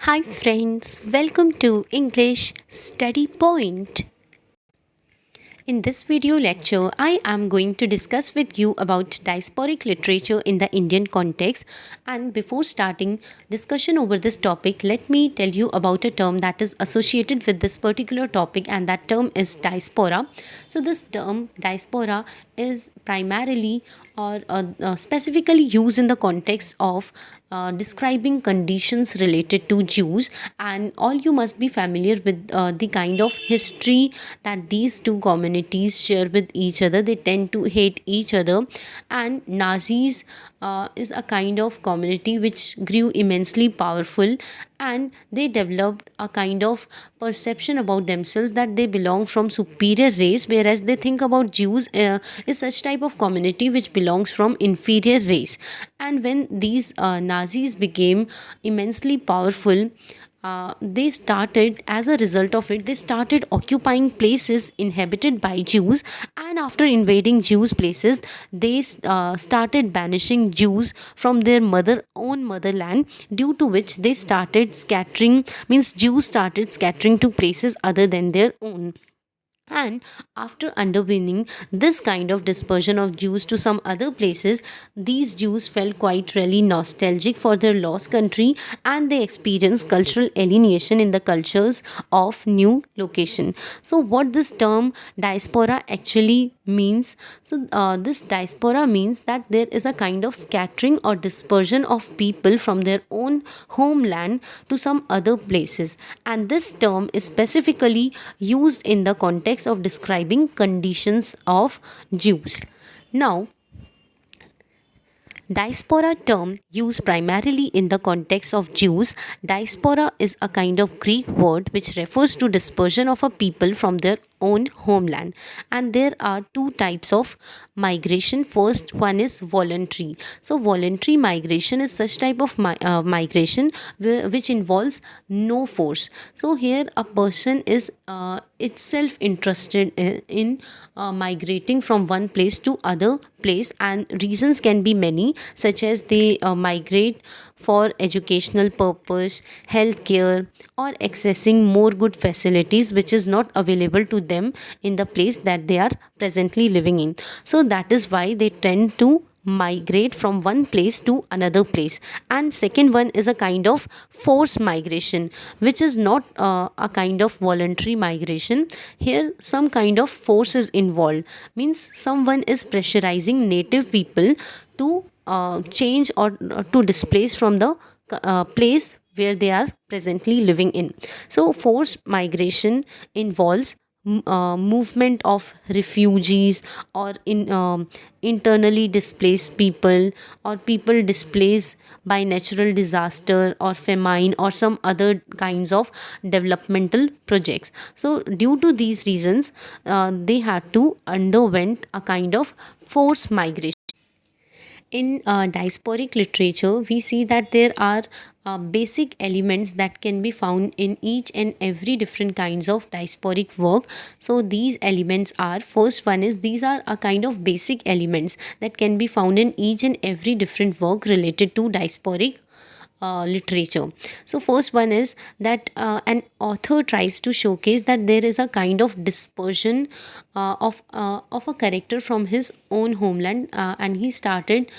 Hi friends, welcome to English Study Point. In this video lecture, I am going to discuss with you about diasporic literature in the Indian context. And before starting discussion over this topic, let me tell you about a term that is associated with this particular topic, and that term is diaspora. So, this term diaspora is primarily or specifically used in the context of describing conditions related to Jews, and all you must be familiar with the kind of history that these two communities share with each other. They tend to hate each other, and Nazis is a kind of community which grew immensely powerful, and they developed a kind of perception about themselves that they belong from superior race, whereas they think about Jews is such type of community which belongs from inferior race. And when these Nazis became immensely powerful, they started, as a result of it, they started occupying places inhabited by Jews, and after invading Jews places, they started banishing Jews from their own motherland, due to which they started scattering, means Jews started scattering to places other than their own. And after underwhelming this kind of dispersion of Jews to some other places, these Jews felt quite really nostalgic for their lost country, and they experienced cultural alienation in the cultures of new location. So, what this term diaspora actually means? So, this diaspora means that there is a kind of scattering or dispersion of people from their own homeland to some other places, and this term is specifically used in the context of describing conditions of Jews. Now, diaspora term used primarily in the context of Jews. Diaspora is a kind of Greek word which refers to dispersion of a people from their own homeland, and there are two types of migration. First one is voluntary. So voluntary migration is such type of migration which involves no force. So here a person is itself interested in migrating from one place to other place, and reasons can be many, such as they migrate for educational purpose, healthcare, or accessing more good facilities which is not available to them in the place that they are presently living in. So that is why they tend to migrate from one place to another place. And second one is a kind of forced migration, which is not a kind of voluntary migration. Here some kind of force is involved, means someone is pressurizing native people to change or to displace from the place where they are presently living in. So forced migration involves movement of refugees, or internally displaced people, or people displaced by natural disaster or famine or some other kinds of developmental projects. So due to these reasons, they had to underwent a kind of forced migration. In diasporic literature, we see that there are basic elements that can be found in each and every different kinds of diasporic work. So these elements are, first one is, these are a kind of basic elements that can be found in each and every different work related to diasporic literature. So first one is that an author tries to showcase that there is a kind of dispersion of a character from his own homeland, and he started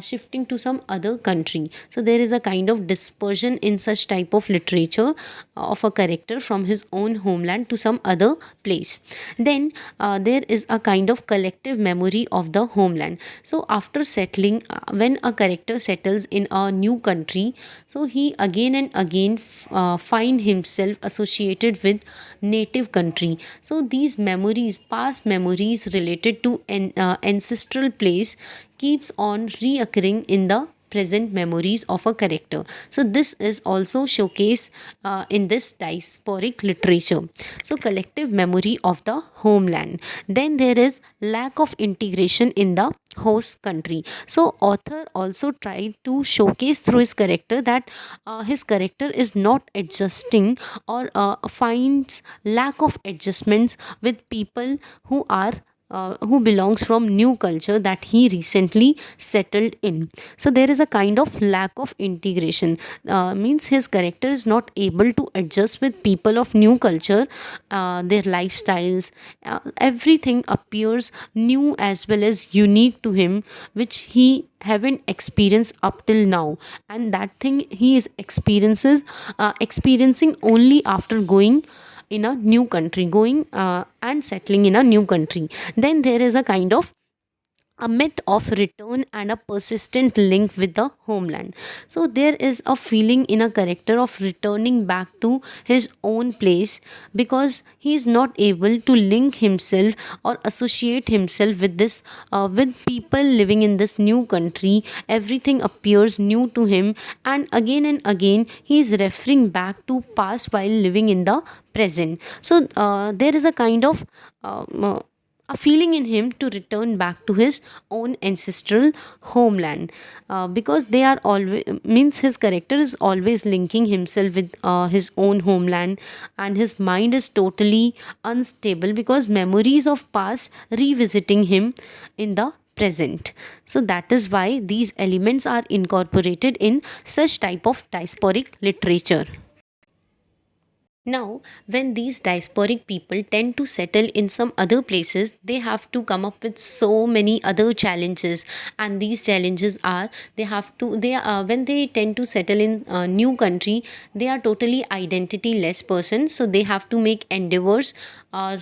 shifting to some other country. So there is a kind of dispersion in such type of literature of a character from his own homeland to some other place. Then there is a kind of collective memory of the homeland. So after settling, when a character settles in a new country, so he again and again find himself associated with native country. So these memories, past memories related to an ancestral place, keeps on reoccurring in the present memories of a character. So this is also showcased in this diasporic literature. So collective memory of the homeland. Then there is lack of integration in the host country. So author also tried to showcase through his character that his character is not adjusting, or finds lack of adjustments with people who are who belongs from new culture that he recently settled in. So there is a kind of lack of integration, means his character is not able to adjust with people of new culture, their lifestyles, everything appears new as well as unique to him, which he haven't experienced up till now, and that thing he is experiencing only after going in a new country, going and settling in a new country. Then there is a kind of a myth of return and a persistent link with the homeland. So there is a feeling in a character of returning back to his own place, because he is not able to link himself or associate himself with this with people living in this new country. Everything appears new to him, and again he is referring back to past while living in the present. So there is a kind of a feeling in him to return back to his own ancestral homeland, because they are always, means his character is always linking himself with his own homeland, and his mind is totally unstable because memories of past revisiting him in the present. So that is why these elements are incorporated in such type of diasporic literature. Now, when these diasporic people tend to settle in some other places, they have to come up with so many other challenges, and these challenges are, they have to they when they tend to settle in a new country, they are totally identity less person, so they have to make endeavors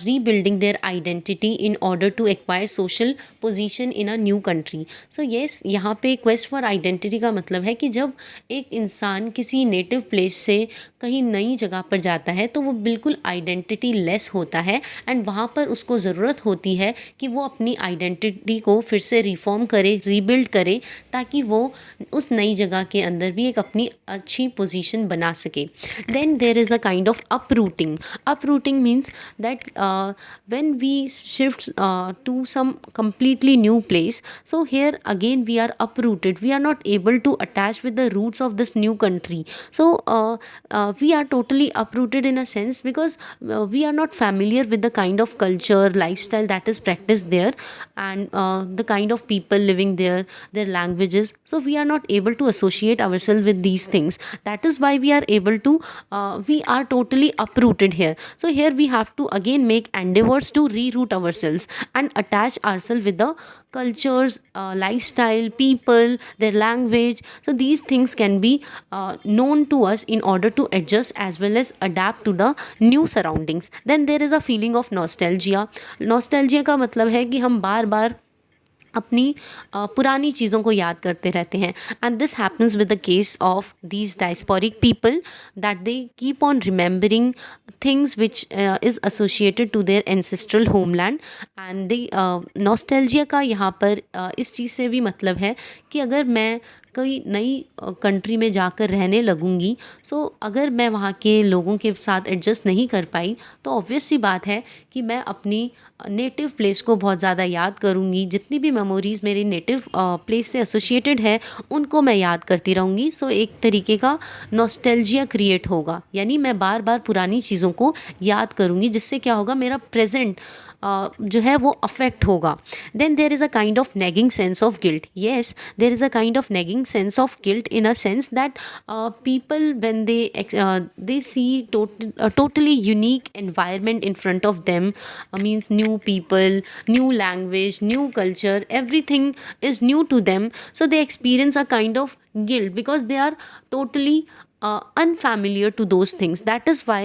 rebuilding their identity in order to acquire social position in a new country. So yes, यहाँ पे quest for identity का मतलब है कि जब एक इंसान किसी नेटिव प्लेस से कहीं नई जगह पर जाता है तो वो बिल्कुल आइडेंटिटी लेस होता है, एंड वहाँ पर उसको ज़रूरत होती है कि वो अपनी आइडेंटिटी को फिर से रिफॉर्म करे, रीबिल्ड करे, ताकि वो उस नई जगह के अंदर भी एक अपनी अच्छी पोजीशन बना सके. Then there is a kind of uprooting. Uprooting means that when we shift to some completely new place, so here again we are uprooted, we are not able to attach with the roots of this new country. So we are totally uprooted in a sense, because we are not familiar with the kind of culture, lifestyle that is practiced there, and the kind of people living there, their languages. So we are not able to associate ourselves with these things. That is why we are able to we are totally uprooted here. So here we have to again make endeavors to reroute ourselves and attach ourselves with the cultures, lifestyle, people, their language. So these things can be known to us in order to adjust as well as adapt to the new surroundings. Then there is a feeling of nostalgia. Nostalgia का मतलब है कि हम बार बार अपनी पुरानी चीज़ों को याद करते रहते हैं, and this happens with the case of these diasporic people, that they keep on remembering things which is associated to their ancestral homeland. And they nostalgia का यहाँ पर इस चीज़ से भी मतलब है कि अगर मैं कोई नई कंट्री में जाकर रहने लगूंगी, सो अगर मैं वहाँ के लोगों के साथ एडजस्ट नहीं कर पाई, तो ऑब्वियस सी बात है कि मैं अपनी नेटिव प्लेस को बहुत ज़्यादा याद करूँगी. जितनी भी मेमोरीज़ मेरी नेटिव प्लेस से एसोसिएटेड है उनको मैं याद करती रहूँगी. सो एक तरीके का नॉस्टैल्जिया क्रिएट होगा, यानी मैं बार बार पुरानी चीज़ों को याद करूँगी, जिससे क्या होगा, मेरा प्रेजेंट जो है वो अफेक्ट होगा. Then there is a kind of nagging sense of guilt. Yes, there is a kind of nagging sense of guilt, in a sense that people, when they see totally unique environment in front of them, means new people, new language, new culture, everything is new to them, so they experience a kind of guilt because they are totally unfamiliar to those things. That is why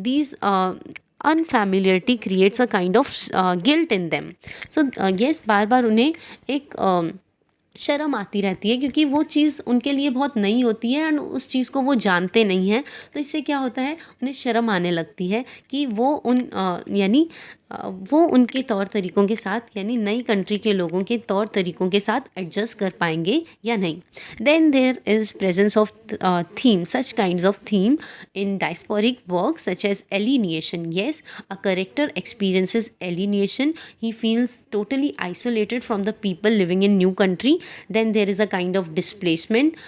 these unfamiliarity creates a kind of guilt in them. So yes, बार बार उन्हें एक शर्म आती रहती है, क्योंकि वो चीज़ उनके लिए बहुत नई होती है एंड उस चीज़ को वो जानते नहीं हैं. तो इससे क्या होता है, उन्हें शर्म आने लगती है कि वो यानी वो उनके तौर तरीक़ों के साथ, यानी नई कंट्री के लोगों के तौर तरीक़ों के साथ एडजस्ट कर पाएंगे या नहीं. Then there is presence of theme, such kinds of theme in diasporic work such as alienation. Yes, a character experiences alienation. He feels totally isolated from the people living in new country. Then there is a kind of displacement.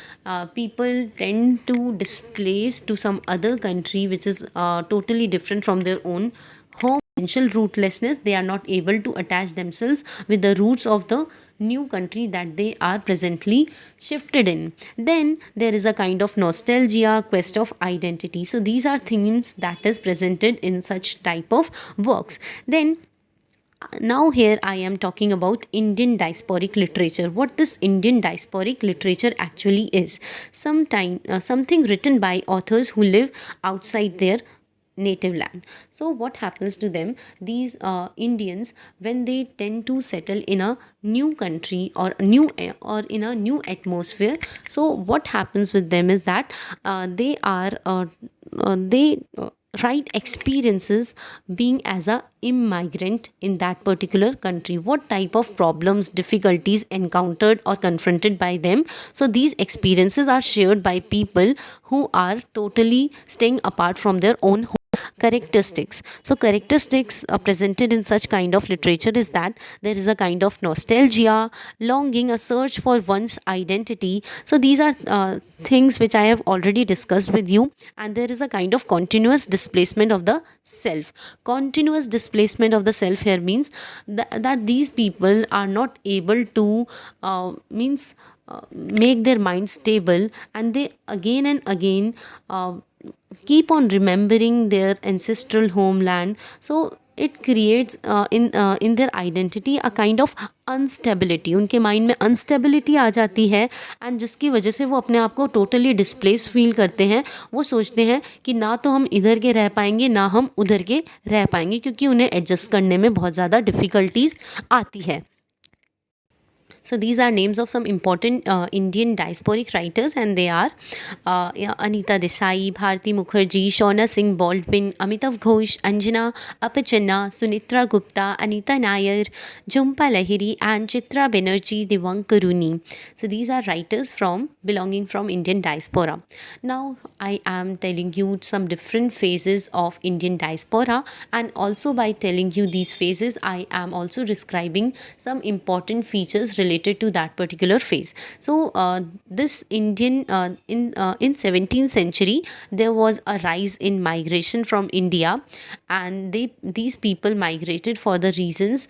People tend to displace to some other country which is totally different from their own home. existential rootlessness. They are not able to attach themselves with the roots of the new country that they are presently shifted in. Then there is a kind of nostalgia, quest of identity. So these are themes that is presented in such type of works. Then now here I am talking about Indian diasporic literature. What this Indian diasporic literature actually is, something written by authors who live outside their native land. So what happens to them, these Indians, when they tend to settle in a new country or or in a new atmosphere, so what happens with them is that they write experiences being as a immigrant in that particular country, what type of problems, difficulties encountered or confronted by them. So these experiences are shared by people who are totally staying apart from their own home. Characteristics, so characteristics presented in such kind of literature is that there is a kind of nostalgia, longing, a search for one's identity. So these are things which I have already discussed with you. And there is a kind of continuous displacement of the self. Continuous displacement of the self here means that these people are not able to make their mind stable, and they again and again keep on remembering their ancestral homeland. So it creates in their identity a kind of instability, उनके mind में instability आ जाती है, and जिसकी वजह से वो अपने आप को टोटली डिस्प्लेस फील करते हैं. वो सोचते हैं कि ना तो हम इधर के रह पाएंगे ना हम उधर के रह पाएंगे, क्योंकि उन्हें एडजस्ट करने में बहुत ज़्यादा डिफ़िकल्टीज आती है. So these are names of some important Indian diasporic writers, and they are Anita Desai, Bharti Mukherjee, Shauna Singh Baldwin, Amitav Ghosh, Anjana Apachanna, Sunitra Gupta, Anita Nair, Jhumpa Lahiri, and Chitra Banerjee Diwankaruni. So these are writers belonging from Indian diaspora. Now I am telling you some different phases of Indian diaspora, and also by telling you these phases, I am also describing some important features related to that particular phase. So this Indian in 17th century there was a rise in migration from India, and these people migrated for the reasons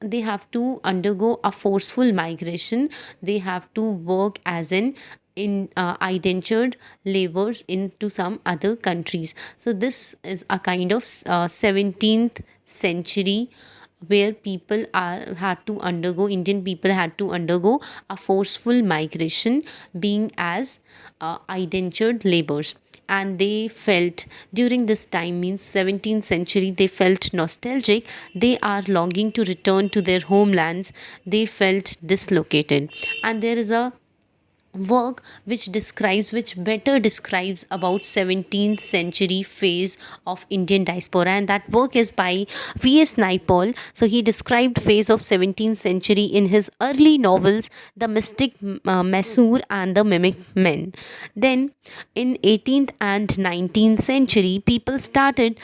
they have to undergo a forceful migration. They have to work as in indentured laborers into some other countries. So this is a kind of 17th century where Indian people had to undergo a forceful migration, being as indentured laborers. And they felt during this time, means 17th century, they felt nostalgic. They are longing to return to their homelands. They felt dislocated. And there is a work which better describes about 17th century phase of Indian diaspora, and that work is by V.S. Naipaul. So he described phase of 17th century in his early novels The Mystic Masoor and The Mimic Men. Then in 18th and 19th century people started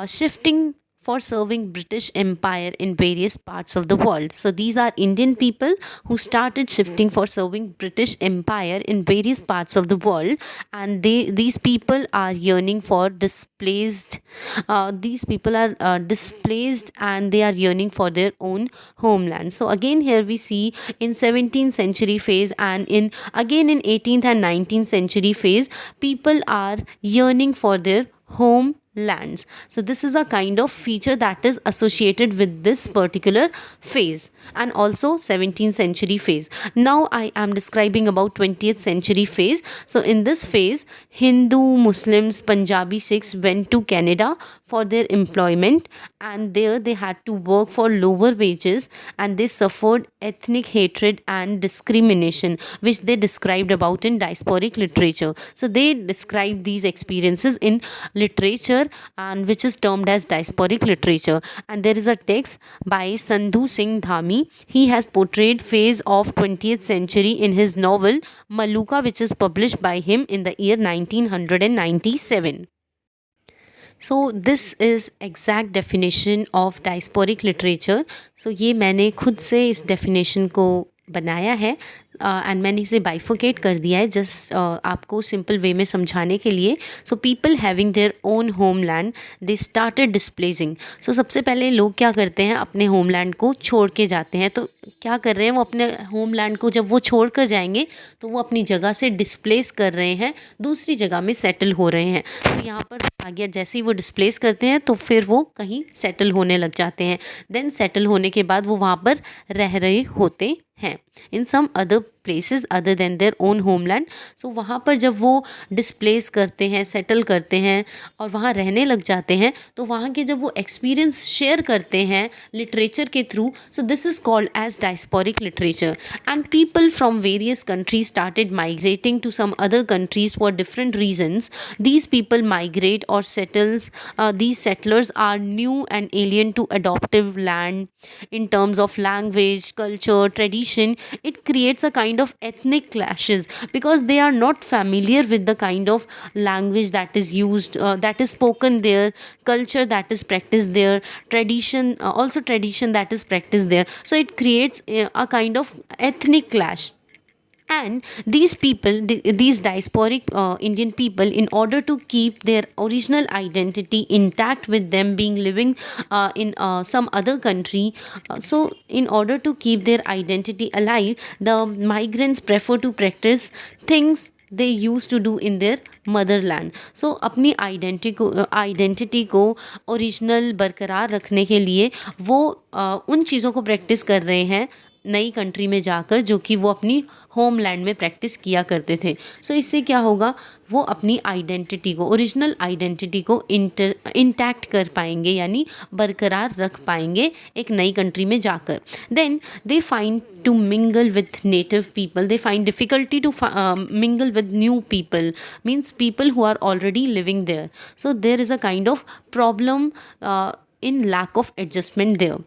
shifting for serving British Empire in various parts of the world. So these are Indian people who started shifting for serving British Empire in various parts of the world, and these people are yearning for displaced. These people are displaced, and they are yearning for their own homeland. So again here we see in 17th century phase, and in 18th and 19th century phase, people are yearning for their home lands. So this is a kind of feature that is associated with this particular phase, and also 17th century phase. Now I am describing about 20th century phase. So in this phase, Hindu, Muslims, Punjabi, Sikhs went to Canada for their employment, and there they had to work for lower wages, and they suffered ethnic hatred and discrimination, which they described about in diasporic literature. So they described these experiences in literature, and which is termed as diasporic literature. And there is a text by Sandhu Singh Dhami. He has portrayed phase of 20th century in his novel Maluka, which is published by him in the year 1997. So this is exact definition of diasporic literature. So ये मैंने खुद से इस definition को बनाया है. And मैंने इसे बाइफोकेट कर दिया है जस्ट आपको सिंपल वे में समझाने के लिए. So people having their own homeland they started displacing. So सबसे पहले लोग क्या करते हैं, अपने होमलैंड को छोड़ के जाते हैं. तो क्या कर रहे हैं, वो अपने होमलैंड को जब वो छोड़ कर जाएंगे तो वो अपनी जगह से डिस्प्लेस कर रहे हैं, दूसरी जगह में सेटल हो रहे हैं. तो यहाँ पर आ गया, जैसे ही वो डिस्प्लेस करते हैं तो फिर वो कहीं सेटल होने लग जाते हैं. देन सेटल होने के बाद वो वहाँ पर रह रहे होते हैं in some other places other than their own homeland. So वहाँ पर जब वो डिस्प्लेस करते हैं, सेटल करते हैं और वहाँ रहने लग जाते हैं, तो वहाँ के जब वो एक्सपीरियंस शेयर करते हैं लिटरेचर के through, so this is called as diasporic literature. And people from various countries started migrating to some other countries for different reasons. These people migrate और settles, these settlers are new and alien to adoptive land in terms of language, culture, tradition. It creates a kind of ethnic clashes because they are not familiar with the kind of language that is used, that is spoken there, culture that is practiced there, tradition, also tradition that is practiced there. So it creates a kind of ethnic clash. And these people, these diasporic Indian people, in order to keep their original identity intact with them being living in some other country, so in order to keep their identity alive, the migrants prefer to practice things they used to do in their motherland. So अपनी identity को original बरकरार रखने के लिए वो उन चीज़ों को प्रैक्टिस कर रहे हैं नई कंट्री में जाकर, जो कि वो अपनी होमलैंड में प्रैक्टिस किया करते थे. सो इससे क्या होगा, वो अपनी आइडेंटिटी को, ओरिजिनल आइडेंटिटी को इंटैक्ट कर पाएंगे, यानी बरकरार रख पाएंगे एक नई कंट्री में जाकर. Then they find to mingle with native people, they find difficulty to mingle with new people, means people who are already living there. So there is a kind of problem in lack of adjustment there.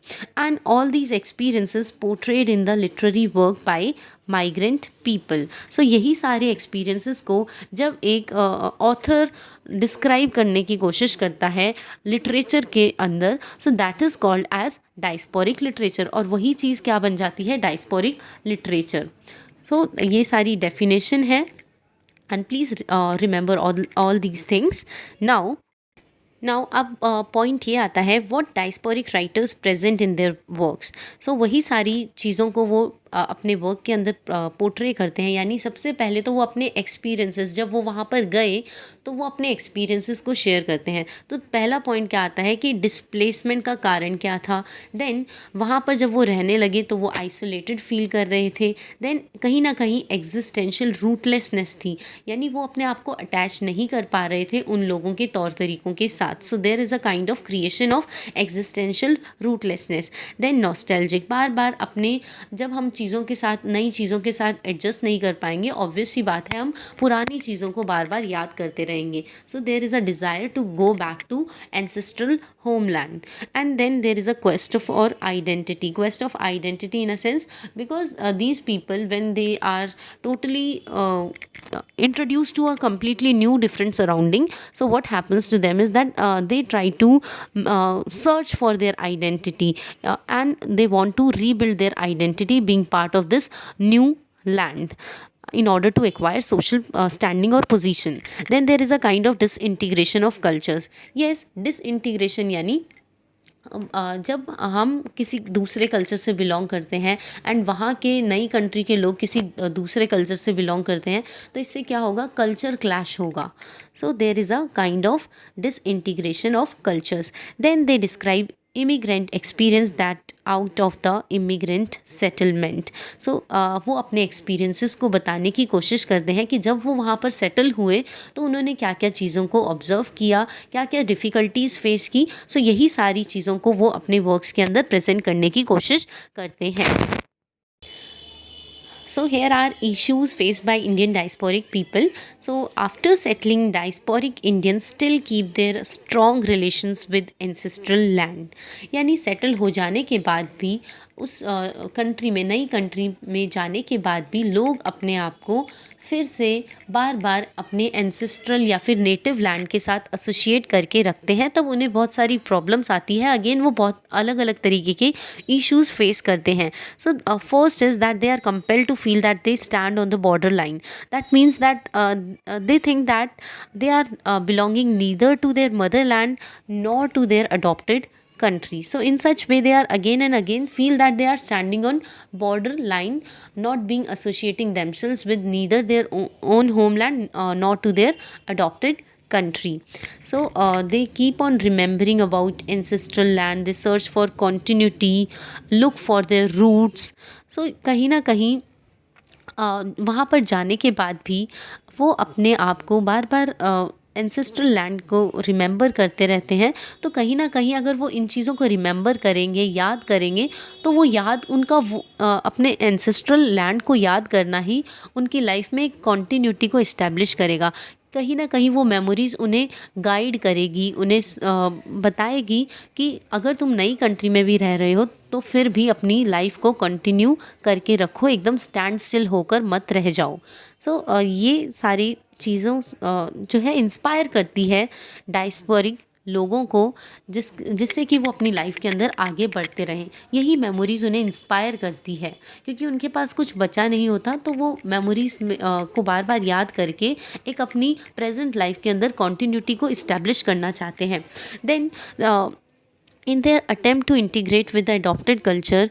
And all these experiences portrayed in the literary work by migrant people. So यही सारे experiences को जब एक author describe करने की कोशिश करता है लिटरेचर के अंदर, so that is called as diasporic literature. और वही चीज़ क्या बन जाती है, डायस्पोरिक लिटरेचर. सो ये सारी डेफिनेशन है. And please remember all these things. Now अब पॉइंट ये आता है, what diasporic writers present in their works. So वही सारी चीज़ों को वो अपने वर्क के अंदर पोर्ट्रे करते हैं. यानी सबसे पहले तो वो अपने एक्सपीरियंसेस, जब वो वहाँ पर गए तो वो अपने एक्सपीरियंसेस को शेयर करते हैं. तो पहला पॉइंट क्या आता है कि डिस्प्लेसमेंट का कारण क्या था. देन वहाँ पर जब वो रहने लगे तो वो आइसोलेटेड फील कर रहे थे. देन कहीं ना कहीं एग्जिस्टेंशियल रूटलेसनेस थी, यानी वो अपने आप को अटैच नहीं कर पा रहे थे उन लोगों के तौर तरीक़ों के साथ. So there is a kind of creation of existential rootlessness. Then nostalgic, बार बार अपने, जब हम चीज़ों के साथ, नई चीज़ों के साथ एडजस्ट नहीं कर पाएंगे, ऑब्वियस सी बात है हम पुरानी चीज़ों को बार बार याद करते रहेंगे. So there is a desire to go back to ancestral homeland. And then there is a quest for identity in a sense, because these people when they are totally introduced to a completely new different surrounding, so what happens to them is that they try to search for their identity, and they want to rebuild their identity being part of this new land in order to acquire social standing or position. Then there is a kind of disintegration of cultures. Yes, disintegration yani जब हम किसी दूसरे culture से belong करते हैं and वहाँ के नई कंट्री के लोग किसी दूसरे कल्चर से बिलोंग करते हैं, तो इससे क्या होगा, कल्चर क्लैश होगा. So there is a kind of disintegration of cultures. Then they describe immigrant experience that out of the immigrant settlement. So वो अपने एक्सपीरियंसेस को बताने की कोशिश करते हैं कि जब वो वहाँ पर सेटल हुए तो उन्होंने क्या क्या चीज़ों को ऑब्ज़र्व किया, क्या क्या डिफ़िकल्टीज़ फेस की. सो यही सारी चीज़ों को वो अपने वर्क्स के अंदर प्रेजेंट करने की कोशिश करते हैं. So here are issues faced by Indian diasporic people. So after settling, diasporic Indians still keep their strong relations with ancestral land. यानी सेटल हो जाने के बाद भी, उस कंट्री में, नई कंट्री में जाने के बाद भी लोग अपने आप को फिर से बार बार अपने एंसेस्ट्रल या फिर नेटिव लैंड के साथ एसोसिएट करके रखते हैं. तब उन्हें बहुत सारी प्रॉब्लम्स आती है. अगेन वो बहुत अलग अलग तरीके के इश्यूज़ फेस करते हैं. So first is that they are compelled to feel that they stand on the borderline. That means that they think that they are belonging neither to their motherland nor to their adopted country. So in such way they are again and again feel that they are standing on borderline, not being associating themselves with neither their own homeland nor to their adopted country. So they keep on remembering about ancestral land, they search for continuity, look for their roots. So कहीं ना कहीं वहाँ पर जाने के बाद भी वो अपने आप को बार बार एंसेस्ट्रल लैंड को रिमेंबर करते रहते हैं। तो कहीं ना कहीं अगर वो इन चीज़ों को रिमेंबर करेंगे, याद करेंगे, तो वो याद उनका अपने एंसेस्ट्रल लैंड को याद करना ही उनकी लाइफ में एक कॉन्टीन्यूटी को इस्टेब्लिश करेगा। कहीं ना कहीं वो मेमोरीज़ उन्हें गाइड करेगी, उन्हें बताएगी कि अगर तुम नई कंट्री में भी रह रहे हो तो फिर भी अपनी लाइफ को कंटिन्यू करके रखो, एकदम स्टैंड स्टिल होकर मत रह जाओ। सो ये सारी चीज़ों जो है इंस्पायर करती है डायस्पोरिक लोगों को, जिससे कि वो अपनी लाइफ के अंदर आगे बढ़ते रहें। यही मेमोरीज़ उन्हें इंस्पायर करती है, क्योंकि उनके पास कुछ बचा नहीं होता, तो वो मेमोरीज़ को बार बार याद करके एक अपनी प्रेजेंट लाइफ के अंदर कॉन्टीन्यूटी को इस्टेब्लिश करना चाहते हैं। Then in their attempt to integrate with the adopted culture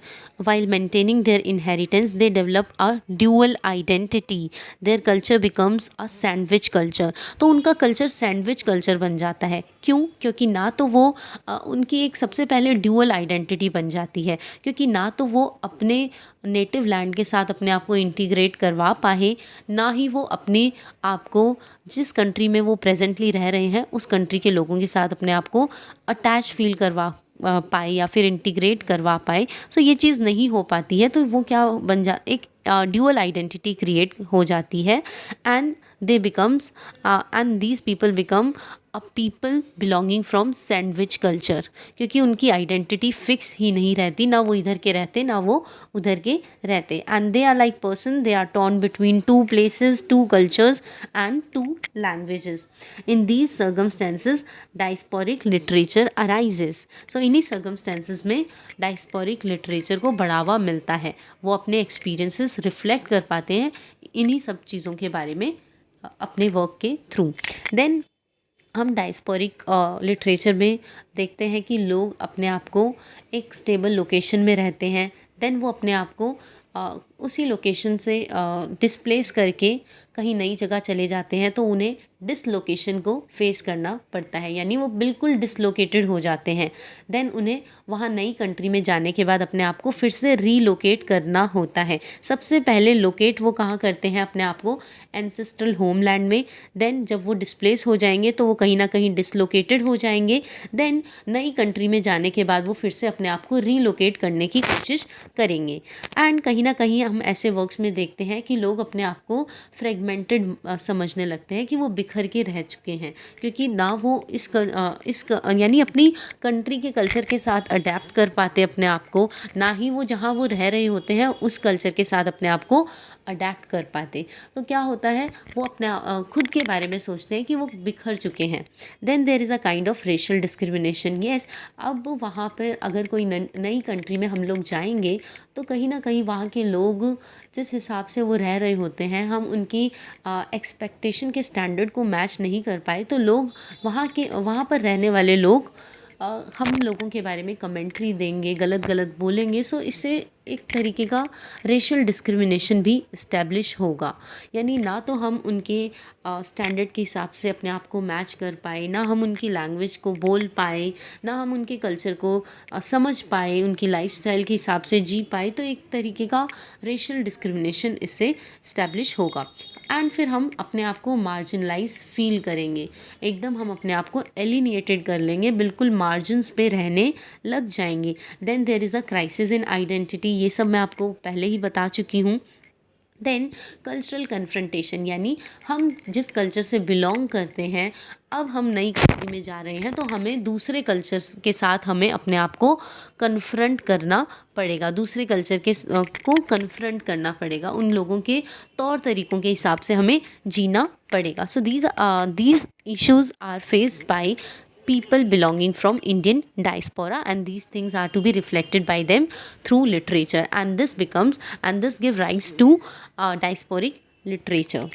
while maintaining their inheritance, they develop a dual identity. Their culture becomes a sandwich culture. तो उनका कल्चर सैंडविच कल्चर बन जाता है। क्यों? क्योंकि ना तो वो उनकी एक सबसे पहले ड्यूअल आइडेंटिटी बन जाती है, क्योंकि ना तो वो अपने नेटिव लैंड के साथ अपने आप को इंटीग्रेट करवा पाए, ना ही वो अपने आप को जिस कंट्री में वो प्रेजेंटली रह रहे हैं उस कंट्री के लोगों के साथ अपने आप को अटैच फील करवा पाए या फिर इंटीग्रेट करवा पाए। सो ये चीज़ नहीं हो पाती है, तो वो क्या एक ड्यूअल आइडेंटिटी क्रिएट हो जाती है। And they becomes and these people become a people belonging from sandwich culture, क्योंकि उनकी आइडेंटिटी फिक्स ही नहीं रहती, ना वो इधर के रहते ना वो उधर के रहते। And they are like person, they are torn between two places, two cultures and two languages. In these circumstances diasporic literature arises. So इन्हीं सर्कमस्टेंसेस में डायस्पोरिक लिटरेचर को बढ़ावा मिलता है, वो अपने एक्सपीरियंसेस रिफ्लेक्ट कर पाते हैं इन्हीं सब चीज़ों के बारे में अपने वर्क के थ्रू। देन हम डायस्पोरिक लिटरेचर में देखते हैं कि लोग अपने आप को एक स्टेबल लोकेशन में रहते हैं, देन वो अपने आप को उसी लोकेशन से डिस्प्लेस करके कहीं नई जगह चले जाते हैं, तो उन्हें डिसलोकेशन को फेस करना पड़ता है, यानी वो बिल्कुल डिसलोकेटेड हो जाते हैं। देन उन्हें वहाँ नई कंट्री में जाने के बाद अपने आप को फिर से रीलोकेट करना होता है। सबसे पहले लोकेट वो कहाँ करते हैं अपने आप को? एंसेस्ट्रल होमलैंड में। देन जब वो डिस्प्लेस हो जाएंगे तो वो कहीं ना कहीं डिसलोकेटेड हो जाएंगे। देन नई कंट्री में जाने के बाद वो फिर से अपने आप को रीलोकेट करने की कोशिश करेंगे। एंड कहीं ना कहीं हम ऐसे वर्क्स में देखते हैं कि लोग अपने आप को फ्रेगमेंटेड समझने लगते हैं, कि वो बिखर के रह चुके हैं, क्योंकि ना वो यानी अपनी कंट्री के कल्चर के साथ अडेप्ट कर पाते अपने आप को, ना ही वो जहाँ वो रह रहे होते हैं उस कल्चर के साथ अपने आप को अडेप्ट कर पाते। तो क्या होता है, वो अपने खुद के बारे में सोचते हैं कि वो बिखर चुके हैं। Then there is a kind of racial discrimination. Yes, अब वहाँ पर अगर कोई नई कंट्री में हम लोग जाएंगे तो कहीं ना कहीं वहाँ के लोग जिस हिसाब से वो रह रहे होते हैं, हम उनकी एक्सपेक्टेशन के स्टैंडर्ड को मैच नहीं कर पाए, तो लोग वहाँ पर रहने वाले लोग हम लोगों के बारे में कमेंट्री देंगे, गलत गलत बोलेंगे। सो इससे एक तरीके का रेशियल डिस्क्रिमिनेशन भी इस्टेब्लिश होगा, यानी ना तो हम उनके स्टैंडर्ड के हिसाब से अपने आप को मैच कर पाए, ना हम उनकी लैंग्वेज को बोल पाए, ना हम उनके कल्चर को समझ पाए, उनकी लाइफस्टाइल के हिसाब से जी पाए। तो एक तरीके का रेशियल डिस्क्रिमिनेशन इससे इस्टेब्लिश होगा। एंड फिर हम अपने आप को मार्जिनलाइज फील करेंगे, एकदम हम अपने आप को एलिनिएटेड कर लेंगे, बिल्कुल मार्जिन्स पे रहने लग जाएंगे। Then there is a crisis in identity, ये सब मैं आपको पहले ही बता चुकी हूँ। देन कल्चरल कन्फ्रंटेशन, यानी हम जिस कल्चर से बिलोंग करते हैं, अब हम नई कंट्री में जा रहे हैं तो हमें दूसरे कल्चर्स के साथ हमें अपने आप को कन्फ्रंट करना पड़ेगा, दूसरे कल्चर को कन्फ्रंट करना पड़ेगा, उन लोगों के तौर तरीक़ों के हिसाब से हमें जीना पड़ेगा। So these issues are faced by people belonging from Indian diaspora, and these things are to be reflected by them through literature, and this give rise to diasporic literature.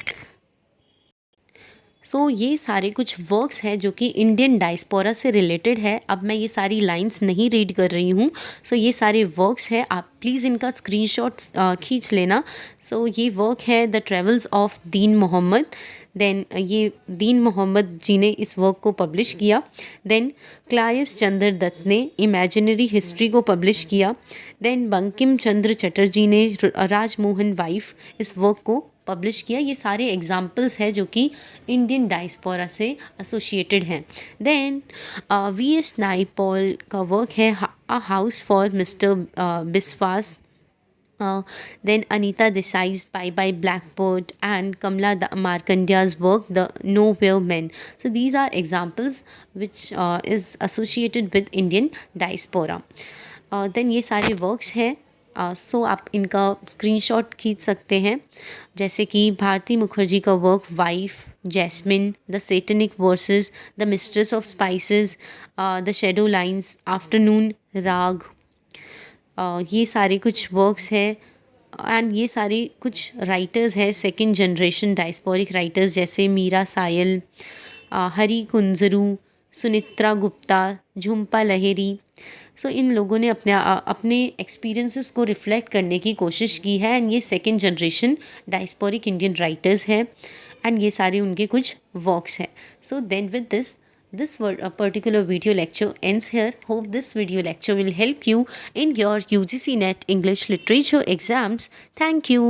ये सारे कुछ वर्क्स हैं जो कि इंडियन डायस्पोरा से related है। अब मैं ये सारी लाइंस नहीं रीड कर रही हूँ। ये सारे वर्क्स हैं, आप प्लीज़ इनका स्क्रीनशॉट खींच लेना। ये वर्क है the travels of Deen Mohammad. Then ये दीन मोहम्मद जी ने इस वर्क को पब्लिश किया। देन क्लायस चंद्र दत्त ने इमेजिनरी हिस्ट्री को पब्लिश किया। देन बंकिम चंद्र चटर्जी ने राजमोहन वाइफ इस वर्क को पब्लिश किया। ये सारे एग्जाम्पल्स हैं जो कि इंडियन डायस्पोरा से एसोसिएटेड हैं। Then V S. नाइपॉल का वर्क है a house for mister Biswas. Then Anita Desai's Bye Bye Blackbird and Kamala Markandeya's work The Nowhere Men. These are examples which is associated with Indian diaspora. Then ये सारे works हैं। आप इनका screenshot खींच सकते हैं, जैसे कि भारती मुखर्जी का work wife, Jasmine, the satanic verses, the mistress of spices, the shadow lines, afternoon, Raag. ये सारे कुछ वर्क्स हैं एंड ये सारे कुछ राइटर्स हैं सेकंड जनरेशन डायस्पोरिक राइटर्स, जैसे मीरा सायल, हरी कुंजरू, सुनित्रा गुप्ता, झुम्पा लहेरी। इन लोगों ने अपने एक्सपीरियंसेस को रिफ्लेक्ट करने की कोशिश की है एंड ये second generation diasporic Indian writers हैं एंड ये सारे उनके कुछ वर्क्स हैं। Then with this particular video lecture ends here. Hope this video lecture will help you in your UGC NET English Literature exams. Thank you.